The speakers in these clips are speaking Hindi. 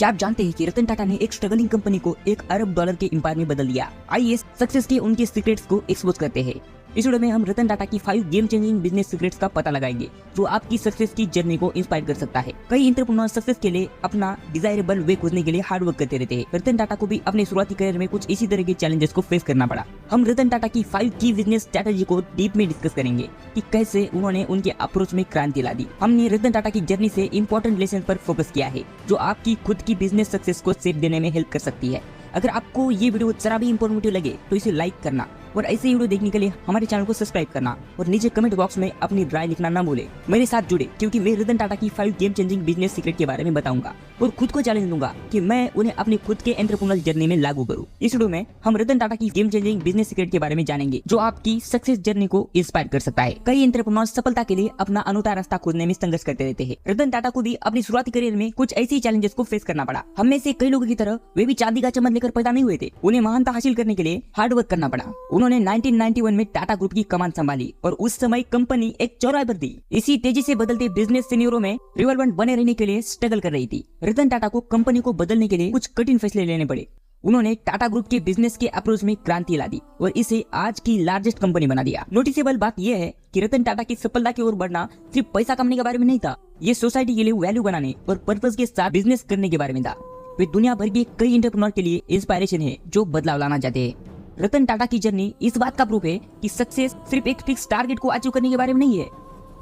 क्या आप जानते हैं कि रतन टाटा ने एक स्ट्रगलिंग कंपनी को $1 अरब के एम्पायर में बदल दिया। आइए सक्सेस के उनके सीक्रेट्स को एक्सपोज करते हैं। इस वीडियो में हम रतन टाटा की 5 गेम चेंजिंग बिजनेस सीक्रेट्स का पता लगाएंगे जो आपकी सक्सेस की जर्नी को इंस्पायर कर सकता है। कई एंटरप्रेन्योर सक्सेस के लिए अपना डिजायरेबल वे खोजने के लिए हार्ड वर्क करते रहते हैं। रतन टाटा को भी अपने शुरुआती करियर में कुछ इसी तरह के चैलेंजेस को फेस करना पड़ा। हम रतन टाटा की 5 की बिजनेस स्ट्रेटजी को डीप में डिस्कस करेंगे कि कैसे उन्होंने उनके अप्रोच में क्रांति ला दी। हमने रतन टाटा की जर्नी से इंपॉर्टेंट लेसन पर फोकस किया है जो आपकी खुद की बिजनेस सक्सेस को शेप देने में हेल्प कर सकती है। अगर आपको ये वीडियो जरा भी इंफॉर्मेटिव लगे तो इसे लाइक करना और ऐसे वीडियो देखने के लिए हमारे चैनल को सब्सक्राइब करना और नीचे कमेंट बॉक्स में अपनी राय लिखना ना भूले। मेरे साथ जुड़े क्योंकि मैं रतन टाटा की 5 गेम चेंजिंग बिजनेस सीक्रेट के बारे में बताऊंगा और खुद को चैलेंज दूंगा कि मैं उन्हें अपनी खुद के एंटरप्रेन्योरल जर्नी में लागू करूं। इस वीडियो में हम रतन टाटा की गेम चेंजिंग बिजनेस सीक्रेट के बारे में जानेंगे जो आपकी सक्सेस जर्नी को इंस्पायर कर सकता है। कई एंटरप्रेन्योर सफलता के लिए अपना अनूठा रास्ता खोजने में संघर्ष करते रहते हैं। रतन टाटा को भी अपनी शुरुआती करियर में कुछ ऐसी चैलेंजेस को फेस करना पड़ा। हम में से कई लोगों की तरह वे भी चांदी का चम्मच लेकर पैदा नहीं हुए थे। उन्हें महानता हासिल करने के लिए हार्ड वर्क करना पड़ा। उन्होंने 1991 में टाटा ग्रुप की कमान संभाली और उस समय कंपनी एक चौराहे पर थी। इसी तेजी से बदलते बिजनेस सिनेरियो में रिलेवेंट बने रहने के लिए स्ट्रगल कर रही थी। रतन टाटा को कंपनी को बदलने के लिए कुछ कठिन फैसले लेने पड़े। उन्होंने टाटा ग्रुप के बिजनेस के अप्रोच में क्रांति ला दी और इसे आज की लार्जेस्ट कंपनी बना दिया। नोटिसेबल बात यह है कि रतन टाटा की सफलता की ओर बढ़ना सिर्फ पैसा कमाने के बारे में नहीं था, ये सोसाइटी के लिए वैल्यू बनाने और पर्पस के साथ बिजनेस करने के बारे में था। वे दुनिया भर के कई एंटरप्रेन्योर के लिए इंस्पायरेशन है जो बदलाव लाना चाहते हैं। रतन टाटा की जर्नी इस बात का प्रूफ है कि सक्सेस सिर्फ एक फिक्स टारगेट को अचीव करने के बारे में नहीं है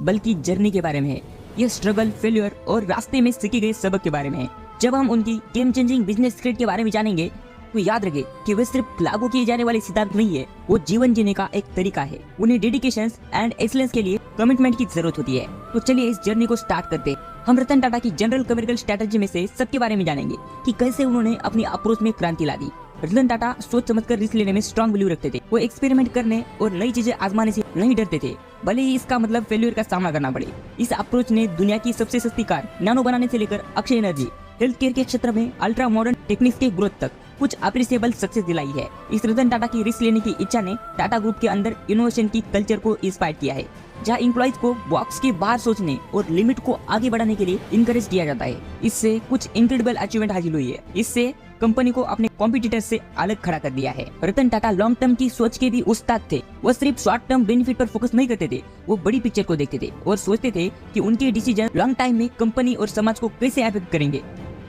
बल्कि जर्नी के बारे में है। यह स्ट्रगल, फेल्यूर और रास्ते में सीखे गए सबक के बारे में है। जब हम उनकी गेम चेंजिंग बिजनेस सीक्रेट के बारे में जानेंगे तो याद रखें कि वे सिर्फ लागू किए जाने वाले सिद्धांत नहीं है, वो जीवन जीने का एक तरीका है। उन्हें डेडिकेशन एंड एक्सीलेंस के लिए कमिटमेंट की जरूरत होती है। तो चलिए इस जर्नी को स्टार्ट करते हैं। हम रतन टाटा की जनरल कमर्शियल स्ट्रेटजी में से सबके बारे में जानेंगे कि कैसे उन्होंने अपनी अप्रोच में क्रांति ला दी। रतन टाटा सोच समझकर रिस्क लेने में स्ट्रॉन्ग बिलीव रखते थे। वो एक्सपेरिमेंट करने और नई चीजें आजमाने से नहीं डरते थे, भले ही इसका मतलब फेल्यूर का सामना करना पड़े। इस अप्रोच ने दुनिया की सबसे सस्ती कार नैनो बनाने से लेकर अक्षय एनर्जी, हेल्थ केयर के क्षेत्र में अल्ट्रा मॉडर्न टेक्निक्स के ग्रोथ तक कुछ अप्रिशिएबल सक्सेस दिलाई है। इस रतन टाटा की रिस्क लेने की इच्छा ने टाटा ग्रुप के अंदर इनोवेशन की कल्चर को इंस्पायर किया है, जहां एम्प्लॉइज को बॉक्स के बाहर सोचने और लिमिट को आगे बढ़ाने के लिए इनकरेज किया जाता है। इससे कुछ इनक्रेडिबल अचीवमेंट हासिल हुई है। इससे कंपनी को अपने कॉम्पिटिटर से अलग खड़ा कर दिया है। रतन टाटा लॉन्ग टर्म की सोच के भी उस्ताद थे। वो सिर्फ शॉर्ट टर्म बेनिफिट पर फोकस नहीं करते थे, वो बड़ी पिक्चर को देखते थे और सोचते थे कि उनके डिसीजन लॉन्ग टाइम में कंपनी और समाज को कैसे अफेक्ट करेंगे।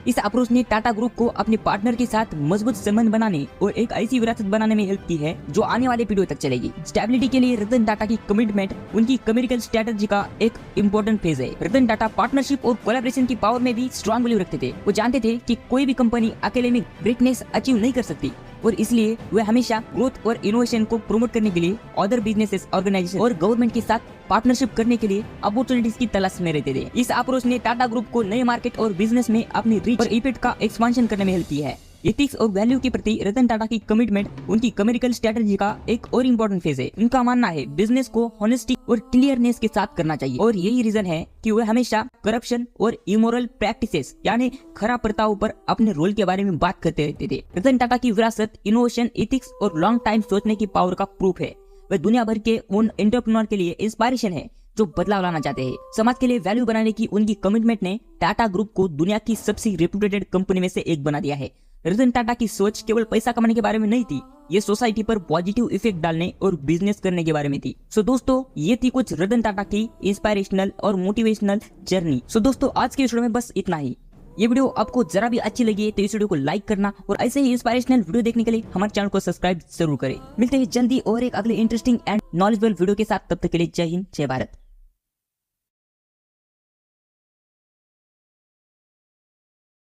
इस अप्रोच ने टाटा ग्रुप को अपने पार्टनर के साथ मजबूत संबंध बनाने और एक ऐसी विरासत बनाने में हेल्प की है जो आने वाले पीढ़ियों तक चलेगी। स्टेबिलिटी के लिए रतन टाटा की कमिटमेंट उनकी कमर्शियल स्ट्रेटजी का एक इम्पोर्टेंट फेज है। रतन टाटा पार्टनरशिप और कोलैबोरेशन की पावर में भी स्ट्रॉन्ग बिलीव रखते थे। वो जानते थे कि कोई भी कंपनी अकेले में ग्रेटनेस अचीव नहीं कर सकती और इसलिए वे हमेशा ग्रोथ और इनोवेशन को प्रमोट करने के लिए अदर बिजनेसेस, ऑर्गेनाइजेशन और गवर्नमेंट के साथ पार्टनरशिप करने के लिए अपॉर्चुनिटीज की तलाश में रहते थे। इस अप्रोच ने टाटा ग्रुप को नए मार्केट और बिजनेस में अपनी रीच और इफेक्ट का एक्सपेंशन करने में हेल्प की है। एथिक्स और वैल्यू के प्रति रतन टाटा की कमिटमेंट उनकी कमर्शियल स्ट्रेटजी का एक और इम्पोर्टेंट फेज है। उनका मानना है बिजनेस को होनेस्टी और क्लियरनेस के साथ करना चाहिए और यही रीजन है कि वे हमेशा करप्शन और इमोरल प्रैक्टिसेस यानी खराब प्रथाओं पर अपने रोल के बारे में बात करते रहते थे। रतन टाटा की विरासत इनोवेशन, एथिक्स और लॉन्ग टाइम सोचने की पावर का प्रूफ है। वे दुनिया भर के उन एंटरप्रेन्योर के लिए इंस्पायरेशन है जो बदलाव लाना चाहते हैं। समाज के लिए वैल्यू बनाने की उनकी कमिटमेंट ने टाटा ग्रुप को दुनिया की सबसे रेप्यूटेड कंपनी में से एक बना दिया है। रतन टाटा की सोच केवल पैसा कमाने के बारे में नहीं थी, ये सोसाइटी पर पॉजिटिव इफेक्ट डालने और बिजनेस करने के बारे में थी। सो दोस्तों, ये थी कुछ रतन टाटा की इंस्पायरेशनल और मोटिवेशनल जर्नी। सो दोस्तों, आज के वीडियो में बस इतना ही। ये वीडियो आपको जरा भी अच्छी लगी है तो इस वीडियो को लाइक करना और ऐसे ही इंस्पिरेशनल वीडियो देखने के लिए हमारे चैनल को सब्सक्राइब जरूर करें। मिलते हैं जल्दी और एक अगले इंटरेस्टिंग एंड नॉलेजेबल वीडियो के साथ। तब तक के लिए जय हिंद, जय भारत।